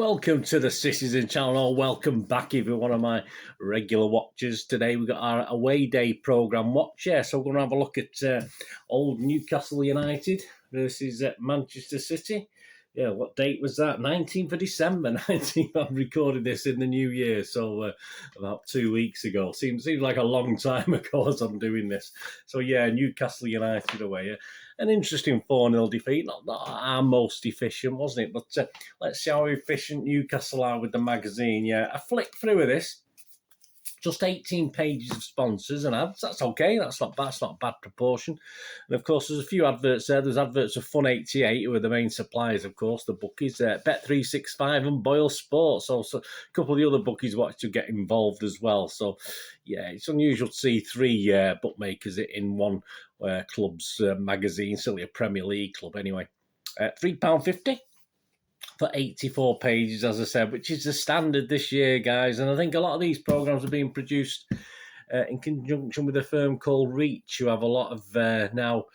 welcome to the Citizen channel, or welcome back if you're one of my regular watchers. Today we've got our away day programme watch. So we're going to have a look at old Newcastle United versus Manchester City. Yeah, what date was that? 19th of December, 19th. I'm recording this in the new year, so about 2 weeks ago. Seems like a long time ago as I'm doing this. So yeah, Newcastle United away. An interesting 4-0 defeat. Not our most efficient, wasn't it? But let's see how efficient Newcastle are with the magazine. Yeah, I flicked through of this. Just 18 pages of sponsors and ads. That's okay. That's not bad. That's not a bad proportion. And of course, there's a few adverts there. There's adverts of Fun88, who are the main suppliers, of course, the bookies, Bet365 and Boyle Sports. Also, a couple of the other bookies wanted to get involved as well. So, yeah, it's unusual to see three bookmakers in one club's magazine, certainly a Premier League club anyway. £3.50. For 84 pages, as I said, which is the standard this year, guys. And I think a lot of these programmes are being produced in conjunction with a firm called Reach, who have a lot of now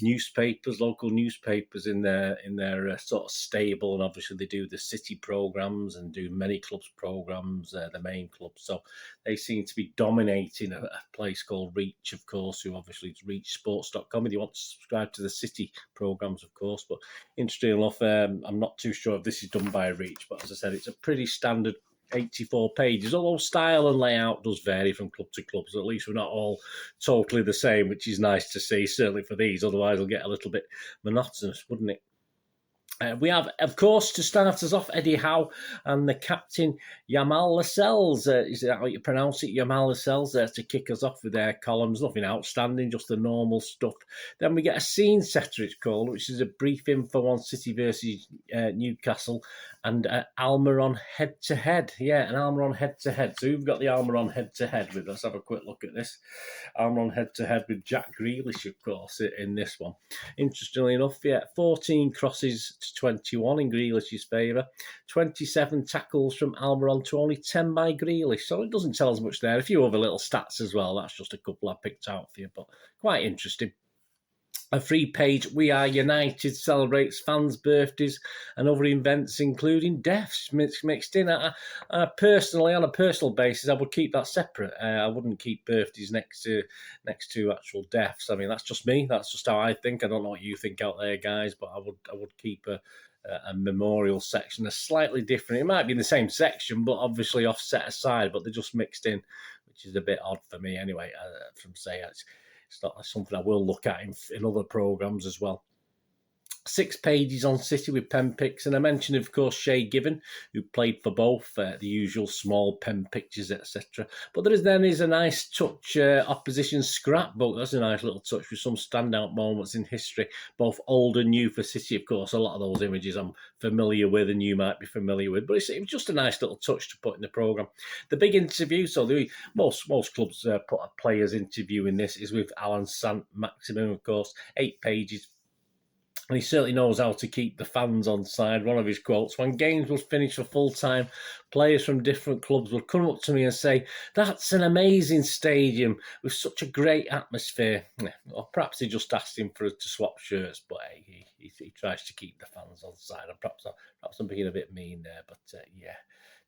newspapers, local newspapers in their sort of stable. And obviously they do the city programmes and do many clubs programmes, the main clubs. So they seem to be dominating a place called Reach, of course, who obviously is reachsports.com if you want to subscribe to the city programmes, of course. But interesting enough, I'm not too sure if this is done by Reach, but as I said, it's a pretty standard 84 pages, although style and layout does vary from club to club, so at least we're not all totally the same, which is nice to see, certainly for these. Otherwise it'll get a little bit monotonous, wouldn't it? We have, of course, to start us off, Eddie Howe and the captain, Jamal Lascelles. Is that how you pronounce it? Jamal Lascelles there to kick us off with their columns. Nothing outstanding, just the normal stuff. Then we get a scene setter, it's called, which is a brief info on City versus Newcastle and Almiron head-to-head. Yeah, an Almiron head-to-head. So we've got the Almiron head-to-head with. Let's have a quick look at this. Almiron head-to-head with Jack Grealish, of course, in this one. Interestingly enough, yeah, 14 crosses to 21 in Grealish's favour. 27 tackles from Almiron to only 10 by Grealish. So it doesn't tell us much there. A few other little stats as well. That's just a couple I picked out for you, but quite interesting. A free page, We Are United, celebrates fans' birthdays and other events, including deaths mixed in. Personally, on a personal basis, I would keep that separate. I wouldn't keep birthdays next to actual deaths. I mean, that's just me. That's just how I think. I don't know what you think out there, guys, but I would keep a memorial section, a slightly different. It might be in the same section, but obviously offset aside. But they're just mixed in, which is a bit odd for me anyway. It's not something I will look at in other programmes as well. 6 pages on City with pen picks, and I mentioned, of course, Shay Given, who played for both, the usual small pen pictures, etc. But there is a nice touch, opposition scrapbook. That's a nice little touch with some standout moments in history, both old and new for City, of course. A lot of those images I'm familiar with and you might be familiar with, but it's just a nice little touch to put in the programme. The big interview, so most clubs put a player's interview in this, is with Alan Sant-Maximin, of course, 8 pages. And he certainly knows how to keep the fans on side. One of his quotes, when games was finished for full-time, players from different clubs would come up to me and say, "That's an amazing stadium with such a great atmosphere." Or perhaps he just asked him to swap shirts, but he tries to keep the fans on side. And perhaps I'm being a bit mean there, but yeah.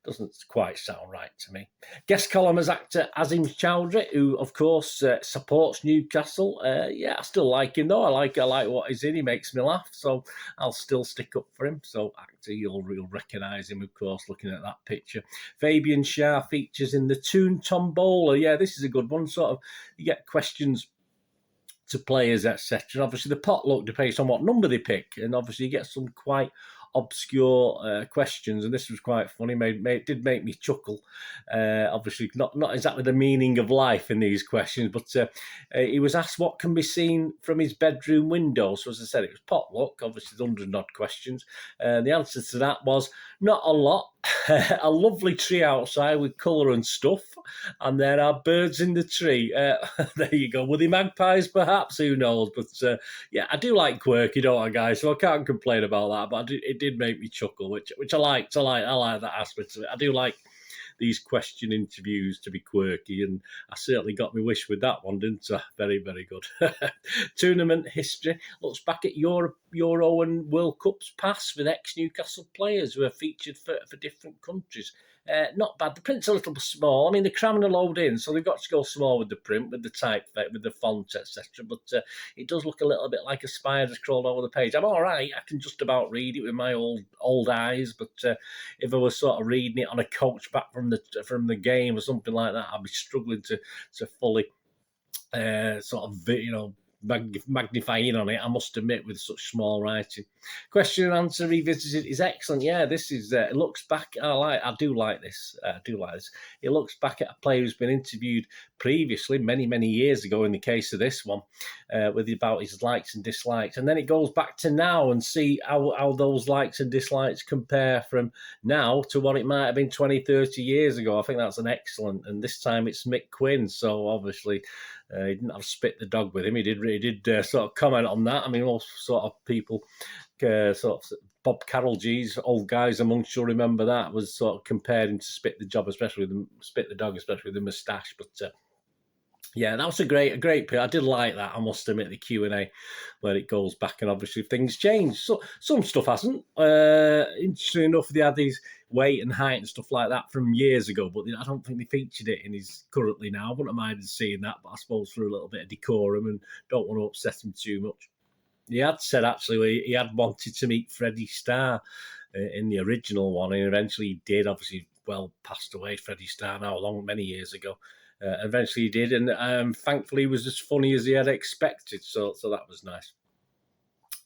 Doesn't quite sound right to me. Guest columnist actor Azim Chowdhury, who of course supports Newcastle. Yeah, I still like him though. I like what he's in. He makes me laugh, so I'll still stick up for him. So actor, you'll recognise him, of course, looking at that picture. Fabian Schär features in the Toon Tombola. Yeah, this is a good one. Sort of, you get questions to players, etc. Obviously, the potluck depends on what number they pick, and obviously you get some quite obscure questions, and this was quite funny. It did make me chuckle. Obviously, not exactly the meaning of life in these questions, but he was asked what can be seen from his bedroom window. So as I said, it was potluck. Obviously, 100-odd questions. The answer to that was not a lot. A lovely tree outside with colour and stuff, and there are birds in the tree. There you go. Were they magpies, perhaps? Who knows? But yeah, I do like quirky, don't I, guys? So I can't complain about that. But it did make me chuckle, which I liked. I like that aspect of it. I do like these question interviews to be quirky, and I certainly got my wish with that one, didn't I? Very, very good. Tournament history looks back at Europe Euro and World Cups past with ex-Newcastle players who are featured for different countries. Not bad. The print's a little bit small. I mean, they're cramming a load in, so they've got to go small with the print, with the typeface, with the font, etc. But it does look a little bit like a spider's crawled over the page. I'm all right. I can just about read it with my old eyes, but if I was sort of reading it on a coach back from the game or something like that, I'd be struggling to fully magnifying on it, I must admit, with such small writing. Question and answer revisited is excellent. Yeah, this is. It looks back. I do like this. It looks back at a player who's been interviewed previously, many years ago. In the case of this one, about his likes and dislikes, and then it goes back to now and see how those likes and dislikes compare from now to what it might have been 20, 30 years ago. I think that's an excellent. And this time it's Mick Quinn, so obviously. He didn't have Spit the dog with him. He did sort of comment on that. I mean, all sort of people, Bob Carroll, old guys amongst you'll remember that, was sort of compared him to Spit the dog, especially with the moustache. But yeah, that was a great bit. I did like that. I must admit, the Q&A where it goes back and obviously things change. So some stuff hasn't. Interesting enough, they had these weight and height and stuff like that from years ago, but I don't think they featured it in his currently now. I wouldn't have minded seeing that, but I suppose for a little bit of decorum and don't want to upset him too much. He had said actually he had wanted to meet Freddie Starr in the original one, and eventually he did. Obviously, well passed away, Freddie Starr now, many years ago. Eventually he did, and thankfully he was as funny as he had expected, so that was nice.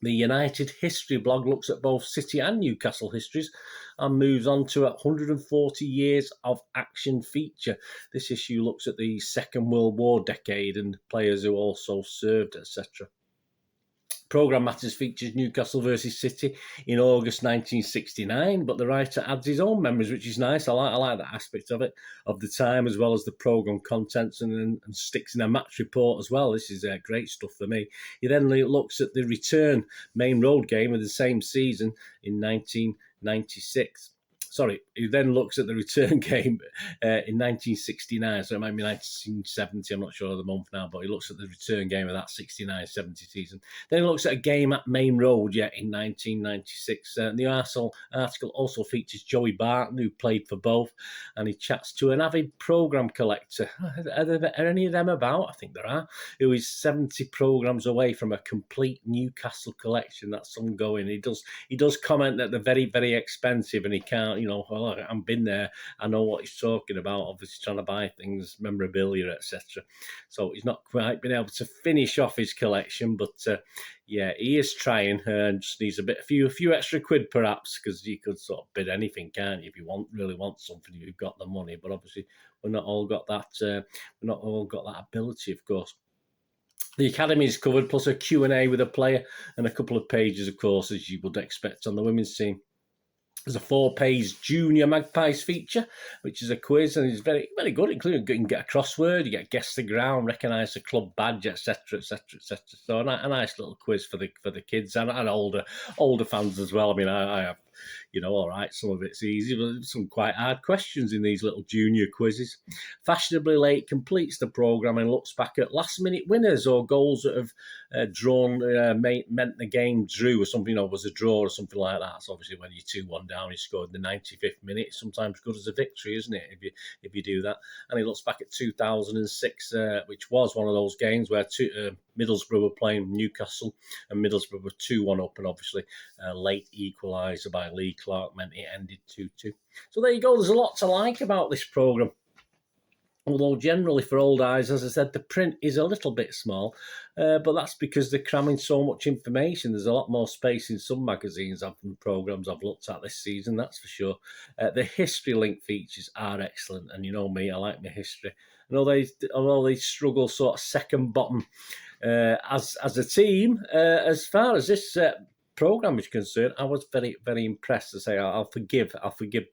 The United History blog looks at both City and Newcastle histories and moves on to a 140 years of action feature. This issue looks at the Second World War decade and players who also served, etc. Programme Matters features Newcastle versus City in August 1969, but the writer adds his own memories, which is nice. I like that aspect of it, of the time, as well as the programme contents, and sticks in a match report as well. This is great stuff for me. He then looks at the return Main Road game of the same season in 1996. Sorry, he then looks at the return game in 1969, so it might be 1970, I'm not sure of the month now, but he looks at the return game of that 69-70 season. Then he looks at a game at Main Road, in 1996. The article also features Joey Barton, who played for both, and he chats to an avid programme collector. Are any of them about? I think there are. Who is 70 programmes away from a complete Newcastle collection that's ongoing. He does comment that they're very, very expensive, and he can't, I've been there. I know what he's talking about. Obviously, trying to buy things, memorabilia, etc. So he's not quite been able to finish off his collection, but he is trying, and just needs a few extra quid perhaps, because you could sort of bid anything, can't you, if you really want something, if you've got the money. But obviously, we're not all got that ability, of course. The academy is covered, plus a Q&A with a player and a couple of pages, of course, as you would expect on the women's team. There's a 4-page Junior Magpies feature, which is a quiz, and it's very, very good, including you can get a crossword, you get guess the ground, recognise the club badge, etc., etc., etc. So a nice little quiz for the kids and older fans as well. I mean, I have, all right, some of it's easy, but some quite hard questions in these little junior quizzes. Fashionably Late completes the programme and looks back at last-minute winners or goals that have meant the game drew or something, was a draw or something like that. So obviously when you're 2-1 down, you scored in the 95th minute. It's sometimes good as a victory, isn't it, if you do that? And he looks back at 2006, which was one of those games where Middlesbrough were playing Newcastle, and Middlesbrough were 2-1 up, and obviously late equaliser by Lee Clark meant it ended 2-2. So there you go. There's a lot to like about this programme. Although generally for old eyes, as I said, the print is a little bit small, but that's because they're cramming so much information. There's a lot more space in some magazines and programmes I've looked at this season, that's for sure. The history link features are excellent, and you know me, I like my history. And although they struggle sort of second bottom as a team, as far as this programme is concerned, I was very, very impressed. To say I'll forgive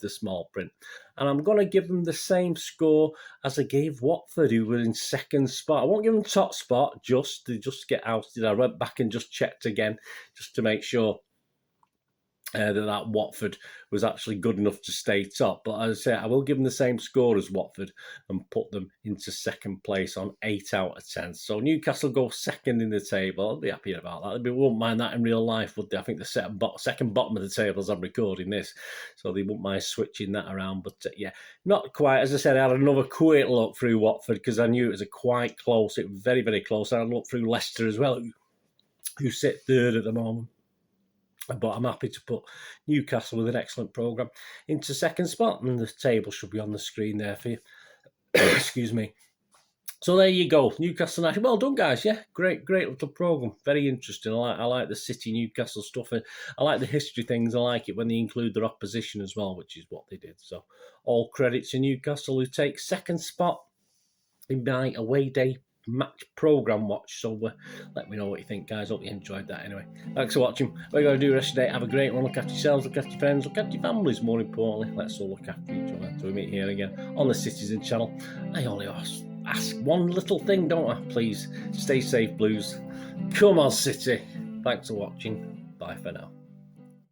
the small print, and I'm going to give them the same score as I gave Watford, who were in second spot. I won't give them top spot just to get ousted. I went back and just checked again just to make sure that Watford was actually good enough to stay top. But as I say, I will give them the same score as Watford and put them into second place on 8 out of 10. So Newcastle go second in the table. I'll be happy about that. They won't mind that in real life, would they? I think the second bottom of the table as I'm recording this. So they won't mind switching that around. But yeah, not quite. As I said, I had another quick look through Watford because I knew it was a quite close. It was very, very close. I had a look through Leicester as well, who sit third at the moment. But I'm happy to put Newcastle with an excellent programme into second spot, and the table should be on the screen there for you. Excuse me. So there you go, Newcastle United. Well done, guys. Yeah, great little programme. Very interesting. I like the City Newcastle stuff, and I like the history things. I like it when they include their opposition as well, which is what they did. So all credit to Newcastle, who take second spot in my away day match programme watch. So let me know what you think, guys. Hope you enjoyed that anyway. Thanks for watching. What you got to do the rest of the day, have a great one. Look after yourselves, look after your friends, look after your families, more importantly. Let's all look after each other until we meet here again on the Citizen channel. I only ask one little thing, don't I? Please stay safe, Blues. Come on, City. Thanks for watching. Bye for now.